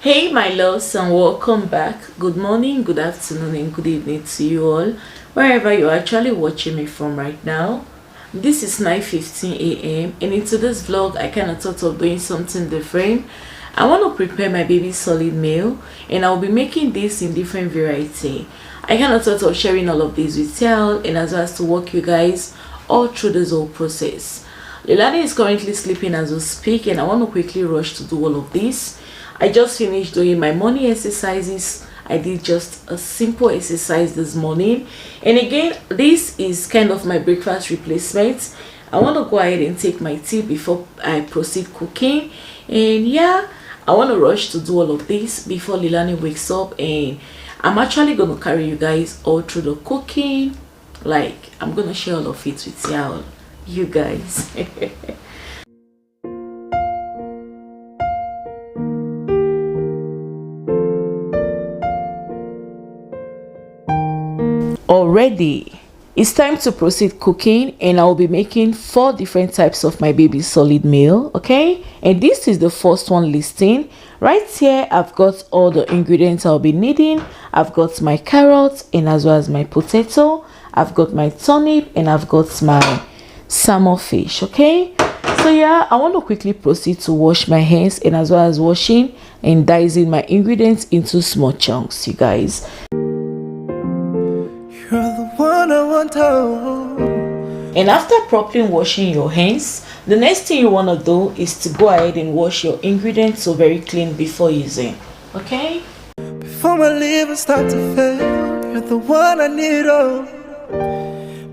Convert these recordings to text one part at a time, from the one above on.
Hey my loves, and welcome back. Good morning, good afternoon and good evening to you all, wherever you're actually watching me from right now. This is 9:15 a.m. and in today's vlog I kind of thought of doing something different. I want to prepare my baby solid meal and I'll be making this in different variety. I kind of thought of sharing all of this with y'all and as well as to walk you guys all through this whole process. Lilani is currently sleeping as we speak and I want to quickly rush to do all of this. I just finished doing my morning exercises. I did just a simple exercise this morning, and again this is kind of my breakfast replacement. I want to go ahead and take my tea before I proceed cooking, and yeah, I want to rush to do all of this before Lilani wakes up, and I'm actually going to carry you guys all through the cooking. Like, I'm going to share all of it with y'all, you guys. Already it's time to proceed cooking, and I'll be making 4 different types of my baby solid meal. Okay, and this is the first one listing right here. I've got all the ingredients I'll be needing. I've got my carrots and as well as my potato. I've got my turnip and I've got my salmon fish. Okay, so yeah, I want to quickly proceed to wash my hands and as well as washing and dicing my ingredients into small chunks, you guys. You're the one I want to. And after properly washing your hands, the next thing you want to do is to go ahead and wash your ingredients so very clean before using. Okay? Before my liver start to fail, you're the one I need. Oh,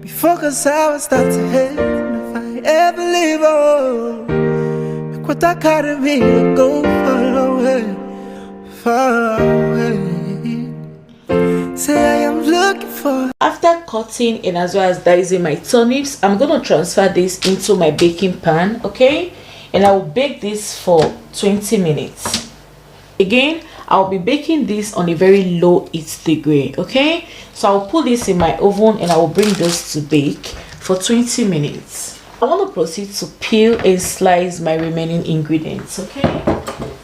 before cause I start to hate, if I ever leave, oh, look what I got in me, I go far away, far away. Say I am looking for. After cutting and as well as dicing my turnips, I'm going to transfer this into my baking pan, okay? And I will bake this for 20 minutes. Again, I'll be baking this on a very low heat degree, okay? So I'll put this in my oven and I will bring this to bake for 20 minutes. I want to proceed to peel and slice my remaining ingredients, okay?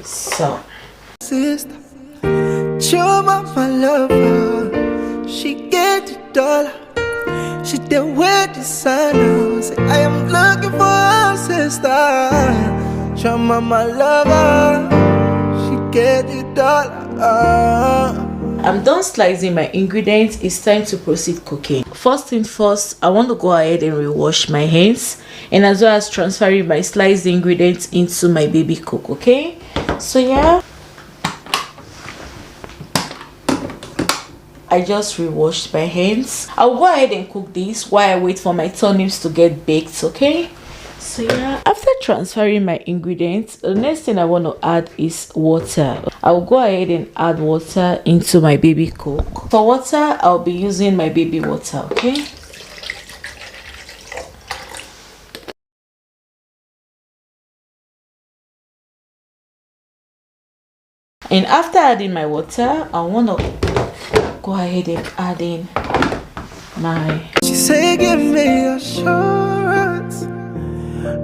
So Sister, show my lover, she get the dollar, she there with the sun. Say I am looking for a sister. Show my lover, she get the dollar. I'm done slicing my ingredients. It's time to proceed cooking. First thing first, I want to go ahead and rewash my hands and as well as transferring my sliced ingredients into my baby cook, okay? So yeah, I just rewashed my hands. I'll go ahead and cook this while I wait for my turnips to get baked, okay? So yeah, after transferring my ingredients, the next thing I want to add is water. I'll go ahead and add water into my baby cook. For water, I'll be using my baby water, okay? And after adding my water, I want to go ahead and add in my. She say give me assurance,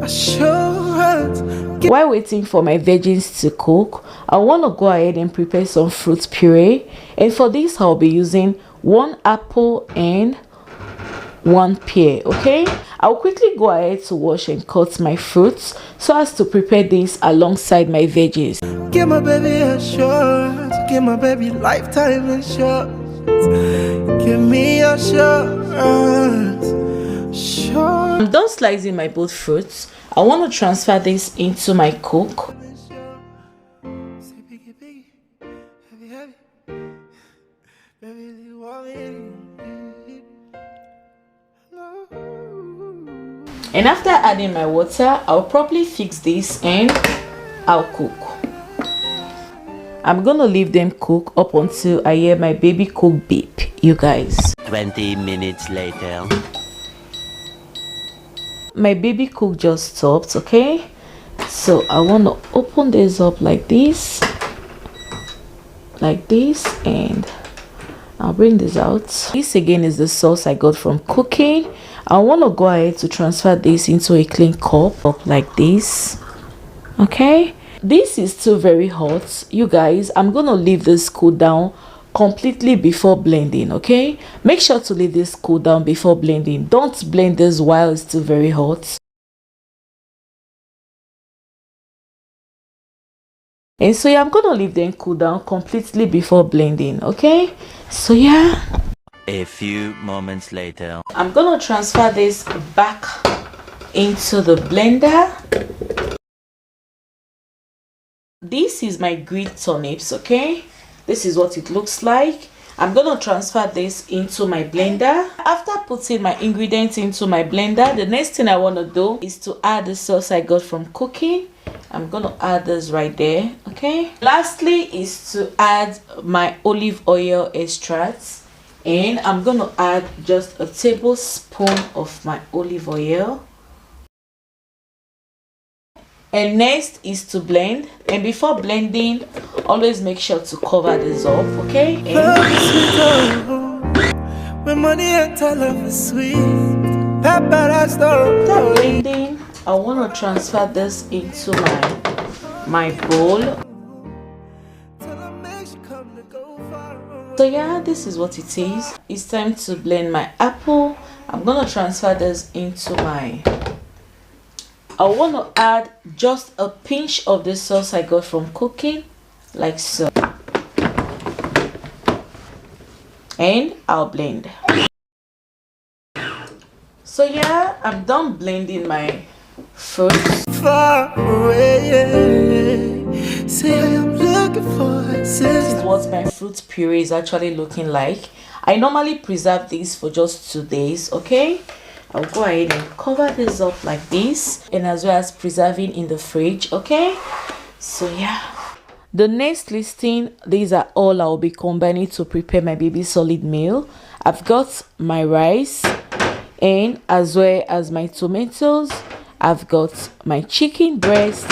assurance. While waiting for my veggies to cook, I want to go ahead and prepare some fruit puree, and for this I'll be using 1 apple and 1 pear, okay? I'll quickly go ahead to wash and cut my fruits so as to prepare this alongside my veggies. Give my baby assurance, give my baby lifetime insurance. Give me assurance, assurance. I'm done slicing my both fruits. I want to transfer this into my cook. And after adding my water, I'll probably fix this and I'll cook. I'm gonna leave them cook up until I hear my baby cook beep, you guys. 20 minutes later. My baby cook just stopped, okay? So I want to open this up like this, and I'll bring this out. This again is the sauce I got from cooking. I want to go ahead to transfer this into a clean cup up like this, okay? This is still very hot, you guys. I'm gonna leave this cool down completely before blending. Okay, make sure to leave this cool down before blending. Don't blend this while it's still very hot. And so yeah, I'm gonna leave them cool down completely before blending. Okay, so yeah, A few moments later. I'm gonna transfer this back into the blender. This is my green turnips. Okay, this is what it looks like. I'm gonna transfer this into my blender. After putting my ingredients into my blender, the next thing I want to do is to add the sauce I got from cooking. I'm gonna add this right there. Okay, lastly is to add my olive oil extracts, and I'm gonna add just a tablespoon of my olive oil. And next is to blend, and before blending always make sure to cover this up. Okay, when money and love is sweet, after blending, I want to transfer this into my bowl. So yeah, this is what it is. It's time to blend my apple. I'm gonna transfer this into I want to add just a pinch of the sauce I got from cooking, like so, and I'll blend. So yeah, I'm done blending my fruits. Far away, say I'm looking for This is what my fruit puree is actually looking like. I normally preserve these for just 2 days. Okay, I'll go ahead and cover this up like this, and as well as preserving in the fridge. Okay, so yeah, the next listing, these are all I'll be combining to prepare my baby solid meal. I've got my rice, and as well as my tomatoes, I've got my chicken breast,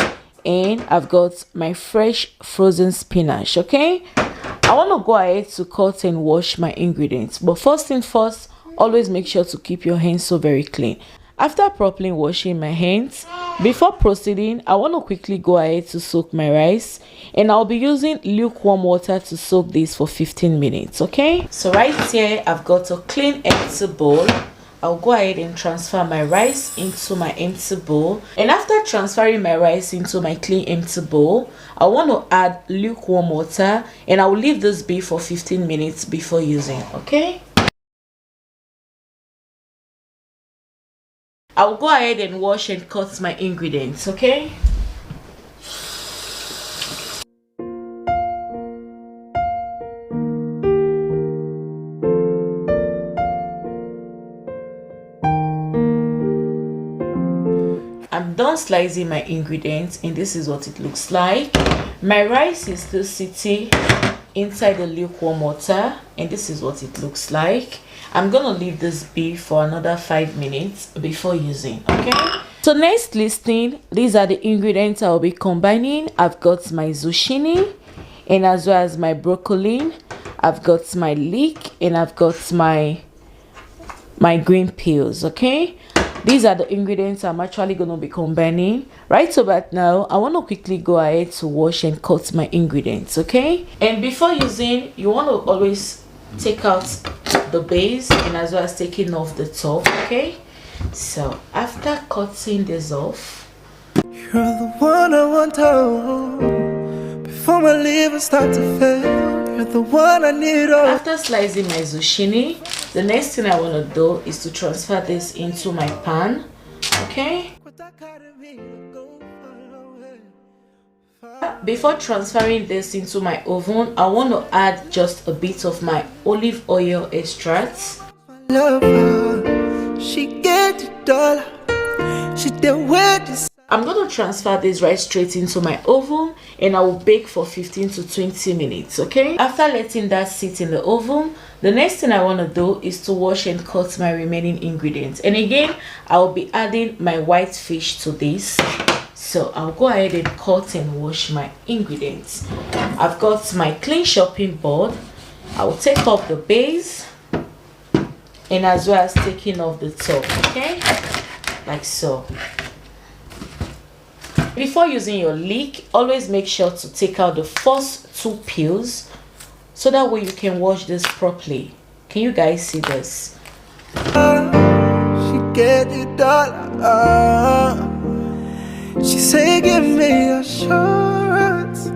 and I've got my fresh frozen spinach. Okay, I want to go ahead to cut and wash my ingredients, but first thing first, always make sure to keep your hands so very clean. After properly washing my hands, before proceeding, I want to quickly go ahead to soak my rice, and I'll be using lukewarm water to soak this for 15 minutes. Okay, so right here I've got a clean empty bowl. I'll go ahead and transfer my rice into my empty bowl, and after transferring my rice into my clean empty bowl, I want to add lukewarm water, and I'll leave this be for 15 minutes before using. Okay, I'll go ahead and wash and cut my ingredients. Okay, I'm done slicing my ingredients, and this is what it looks like. My rice is still sitting inside the lukewarm water, and this is what it looks like. I'm gonna leave this be for another 5 minutes before using. Okay, so next listing, these are the ingredients I'll be combining. I've got my zucchini, and as well as my broccoli. I've got my leek, and I've got my green peas. Okay, these are the ingredients I'm actually going to be combining. Right about now, I want to quickly go ahead to wash and cut my ingredients. Okay, and before using, you want to always take out the base, and as well as taking off the top. Okay, so after cutting this off, you're the one I want to hold. Before my liver starts to fail, you're the one I need. After slicing my zucchini, the next thing I want to do is to transfer this into my pan. Okay, before transferring this into my oven, I want to add just a bit of my olive oil extract. She get the dollar. She did with this. I'm going to transfer this right straight into my oven, and I will bake for 15 to 20 minutes. Okay, after letting that sit in the oven, the next thing I want to do is to wash and cut my remaining ingredients. And again, I'll be adding my white fish to this, so I'll go ahead and cut and wash my ingredients. I've got my clean chopping board. I'll take off the base, and as well as taking off the top. Okay, like so. Before using your leek, always make sure to take out the first 2 peels so that way you can wash this properly. Can you guys see this? She get it all. She say give me assurance,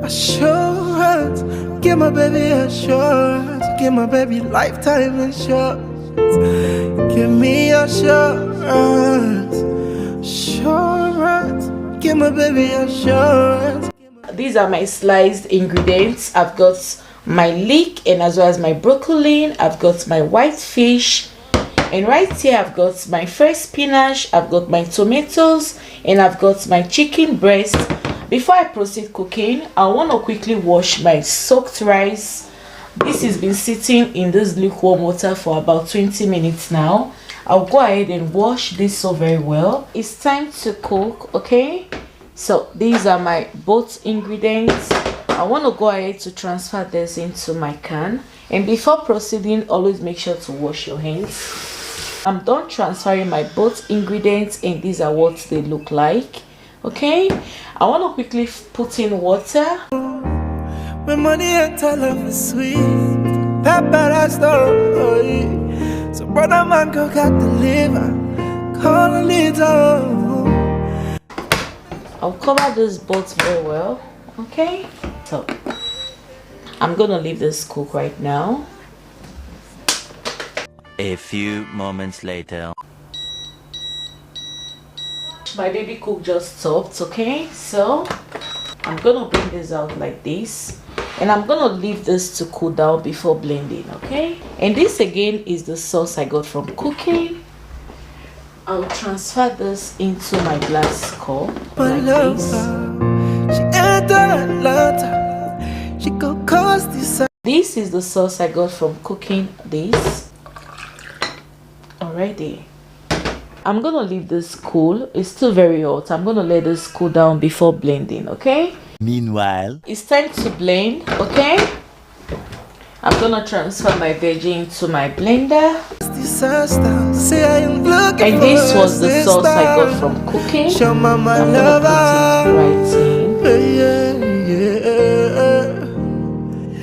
assurance. Give my baby assurance. Give my baby lifetime insurance. Give me assurance, assurance. Give my baby assurance. These are my sliced ingredients. I've got my leek and as well as my broccoli. I've got my white fish, and right here I've got my fresh spinach, I've got my tomatoes, and I've got my chicken breast. Before I proceed cooking, I want to quickly wash my soaked rice. This has been sitting in this lukewarm water for about 20 minutes now. I'll go ahead and wash this so very well. It's time to cook, okay? So these are my both ingredients. I want to go ahead to transfer this into my can, and before proceeding, always make sure to wash your hands. I'm done transferring my both ingredients, and these are what they look like. Okay, I want to quickly put in water. When money and love is sweet, that bad story. So brother man go got the liver, call a little. I'll cover this both very well. Okay, so I'm gonna leave this cook right now. A few moments later. My baby cook just stopped. Okay, so I'm gonna bring this out like this, and I'm gonna leave this to cool down before blending. Okay, and this again is the sauce I got from cooking. I'll transfer this into my glass cup like this. She enter Atlanta. She go cause this. This is the sauce I got from cooking this already. I'm gonna leave this cool. It's still very hot. I'm gonna let this cool down before blending. Okay, Meanwhile, it's time to blend. Okay, I'm gonna transfer my veggie into my blender. And this was the sauce I got from cooking. Show mama I'm love gonna put it right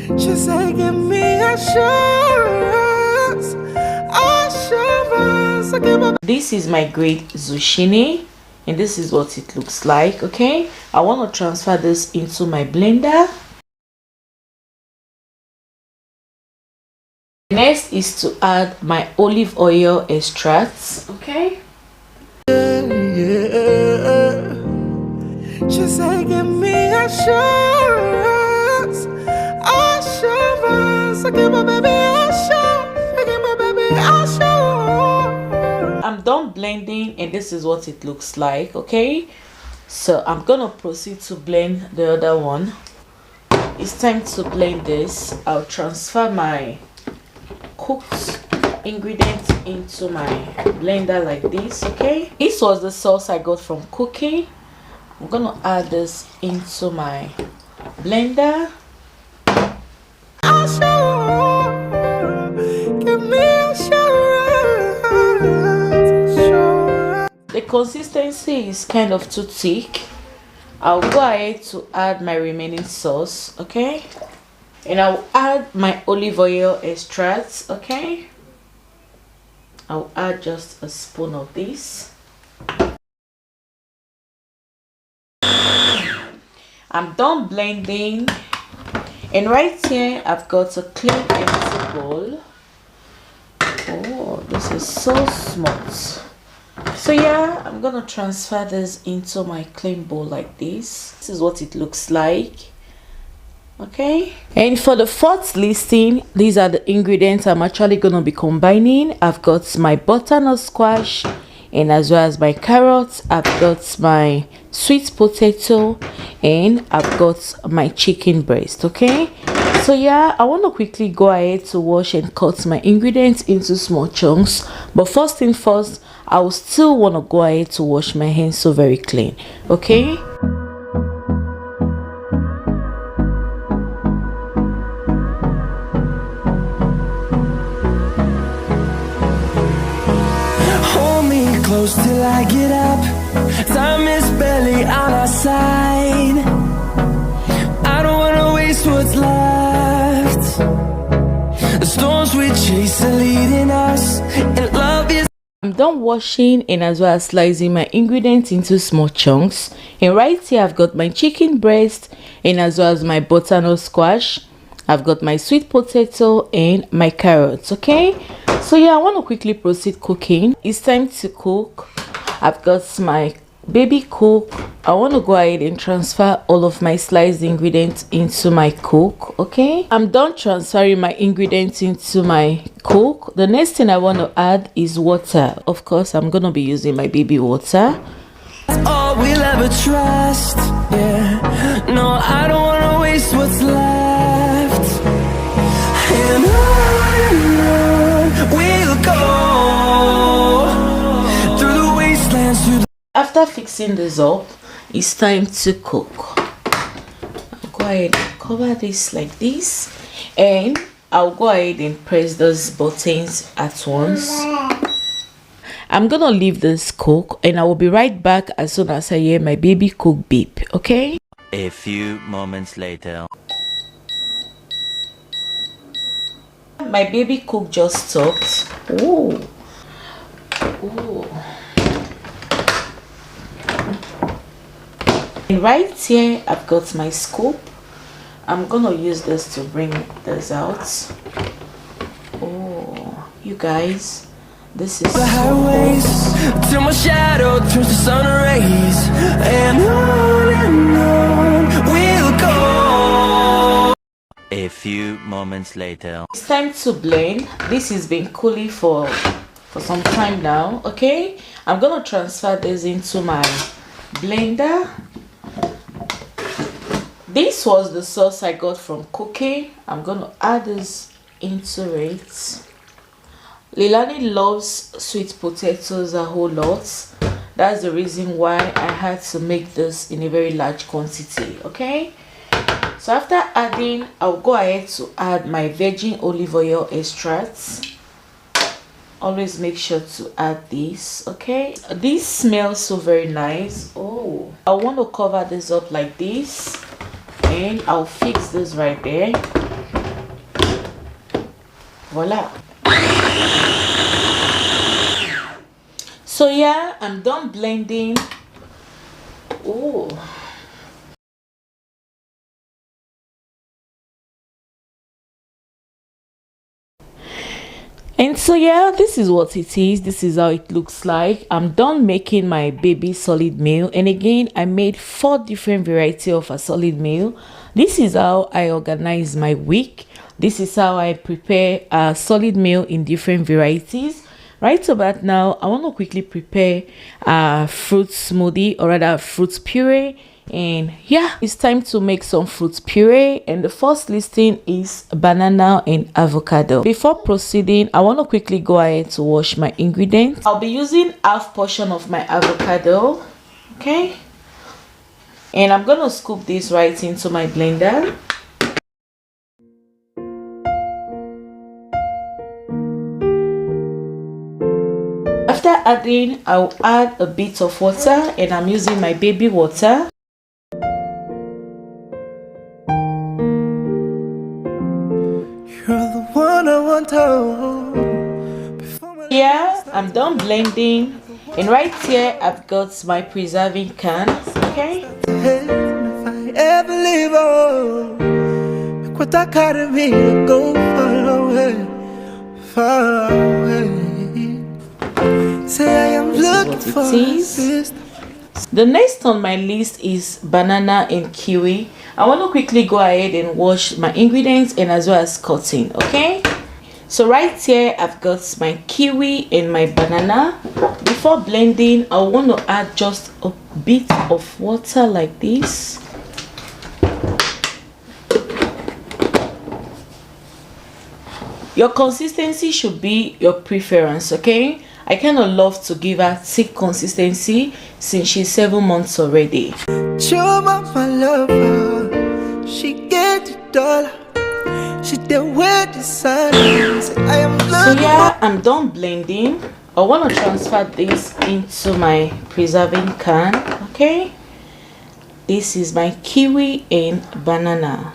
in. She say give me assurance, assurance. This is my great zucchini, and this is what it looks like. Okay, I want to transfer this into my blender. Next is to add my olive oil extracts. Okay, she say give me assurance, assurance. Give my baby assurance, give my baby assurance. I'm done blending, and this is what it looks like. Okay, so I'm gonna proceed to blend the other one. It's time to blend this. I'll transfer my cooked ingredients into my blender like this. Okay, this was the sauce I got from cooking. I'm gonna add this into my blender. The consistency is kind of too thick. I'll go ahead to add my remaining sauce. Okay, and I'll add my olive oil extracts. Okay, I'll add just a spoon of this. I'm done blending, and right here I've got a clean empty bowl. Oh, this is so smooth. So yeah, I'm gonna transfer this into my clean bowl like this. This is what it looks like. Okay, and for the fourth listing, these are the ingredients I'm actually gonna be combining. I've got my butternut squash, and as well as my carrots. I've got my sweet potato, and I've got my chicken breast. Okay, so yeah, I want to quickly go ahead to wash and cut my ingredients into small chunks, but first thing first, I will still want to go ahead to wash my hands so very clean. Okay, close till I get up. Time is barely on our side. I don't wanna waste what's left. The storms we chase are leading us, and love is. I'm done washing and as well as slicing my ingredients into small chunks. And right here I've got my chicken breast and as well as my butternut squash. I've got my sweet potato and my carrots. Okay, so yeah, I want to quickly proceed cooking. It's time to cook. I've got my baby cook. I want to go ahead and transfer all of my sliced ingredients into my cook. Okay, I'm done transferring my ingredients into my cook. The next thing I want to add is water. Of course, I'm gonna be using my baby water. All we'll ever trust. Yeah, no, I don't wanna waste what's left. And on we'll go through the wastelands, through the. After fixing this up, it's time to cook. I'll go ahead and cover this like this, and I'll go ahead and press those buttons at once. I'm gonna leave this cook and I will be right back as soon as I hear my baby cook beep. Okay, A few moments later. my baby cook just stopped. Ooh. And right here I've got my scoop. I'm gonna use this to bring this out. Oh, you guys, this is The highways till my shadow turns to sun rays, and on we'll go. A few moments later. It's time to blend. This has been cooling for some time now. Okay, I'm gonna transfer this into my blender. This was the sauce I got from cooking. I'm gonna add this into it. Lilani loves sweet potatoes a whole lot. That's the reason why I had to make this in a very large quantity. Okay, so after adding, I'll go ahead to add my virgin olive oil extracts. Always make sure to add this. Okay, this smells so very nice. Oh, I want to cover this up like this, and I'll fix this right there. Voila. So yeah, I'm done blending. Oh, and so yeah, this is what it is. This is how it looks like. I'm done making my baby solid meal, and again I made 4 different varieties of a solid meal. This is how I organize my week. This is how I prepare a solid meal in different varieties. Right about now, I want to quickly prepare a fruit smoothie, or rather fruit puree. And yeah, it's time to make some fruit puree, and the first listing is banana and avocado. Before proceeding, I want to quickly go ahead to wash my ingredients. I'll be using half portion of my avocado. Okay, and I'm gonna scoop this right into my blender. After adding, I'll add a bit of water, and I'm using my baby water. You're the one I want to. Yeah, I'm done blending, and right here I've got my preserving can. Okay, If I ever leave, oh, make what I got in me go far away, far away. Say I am looking for it is. The next on my list is banana and kiwi. I want to quickly go ahead and wash my ingredients and as well as cutting. Okay, so right here I've got my kiwi and my banana. Before blending, I want to add just a bit of water like this. Your consistency should be your preference. Okay, I kind of love to give her thick consistency since she's 7 months already. Show my lover, she get the dollar, she did with the sun. I am So yeah, I'm done blending. I want to transfer this into my preserving can. Okay, this is my kiwi and banana.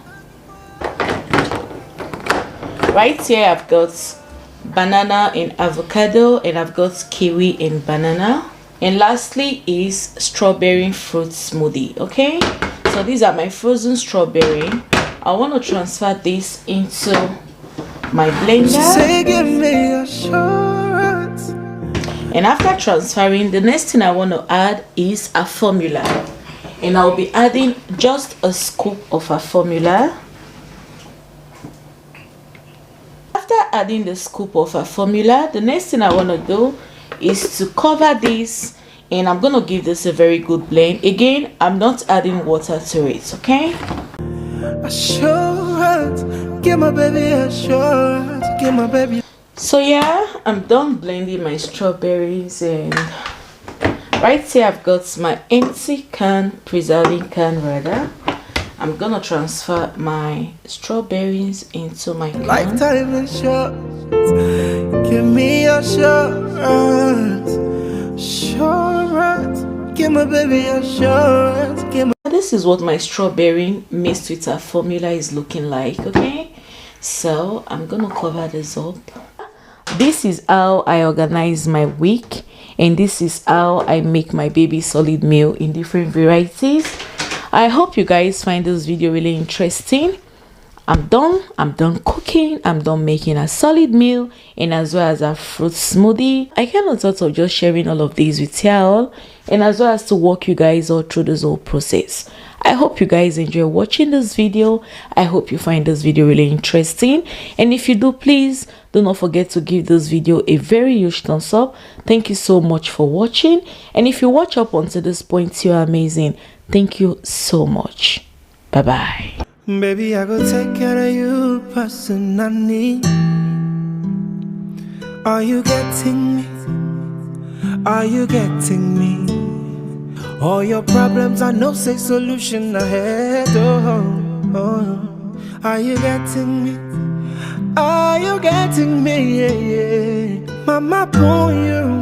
Right here I've got banana and avocado, and I've got kiwi and banana, and lastly is strawberry fruit smoothie. Okay, so these are my frozen strawberry. I want to transfer this into my blender. Say, give me assurance. And after transferring, the next thing I want to add is a formula, and I'll be adding just a scoop of a formula. After adding the scoop of a formula, the next thing I want to do is to cover this, and I'm going to give this a very good blend. Again, I'm not adding water to it. Okay, Assurance, give my baby assurance, give my baby. so yeah, I'm done blending my strawberries, and right here I've got my empty can, preserving can rather. I'm gonna transfer my strawberries into my can. Lifetime insurance, give me assurance, assurance, give my baby assurance, give my. This is what my strawberry mixed with a formula is looking like. Okay, so I'm gonna cover this up. This is how I organize my week, and this is how I make my baby solid meal in different varieties. I hope you guys find this video really interesting. I'm done cooking, I'm done making a solid meal, and as well as a fruit smoothie. I kind of thought of just sharing all of these with y'all, and as well as to walk you guys all through this whole process. I hope you guys enjoy watching this video. I hope you find this video really interesting, and if you do, please do not forget to give this video a very huge thumbs up. Thank you so much for watching, and if you watch up until this point, you're amazing. Thank you so much. Bye bye. Baby, I go take care of you personally. Are you getting me? Are you getting me? All your problems, I know, say solution ahead. Are you getting me? Are you getting me? Yeah, yeah. Mama, boy, you.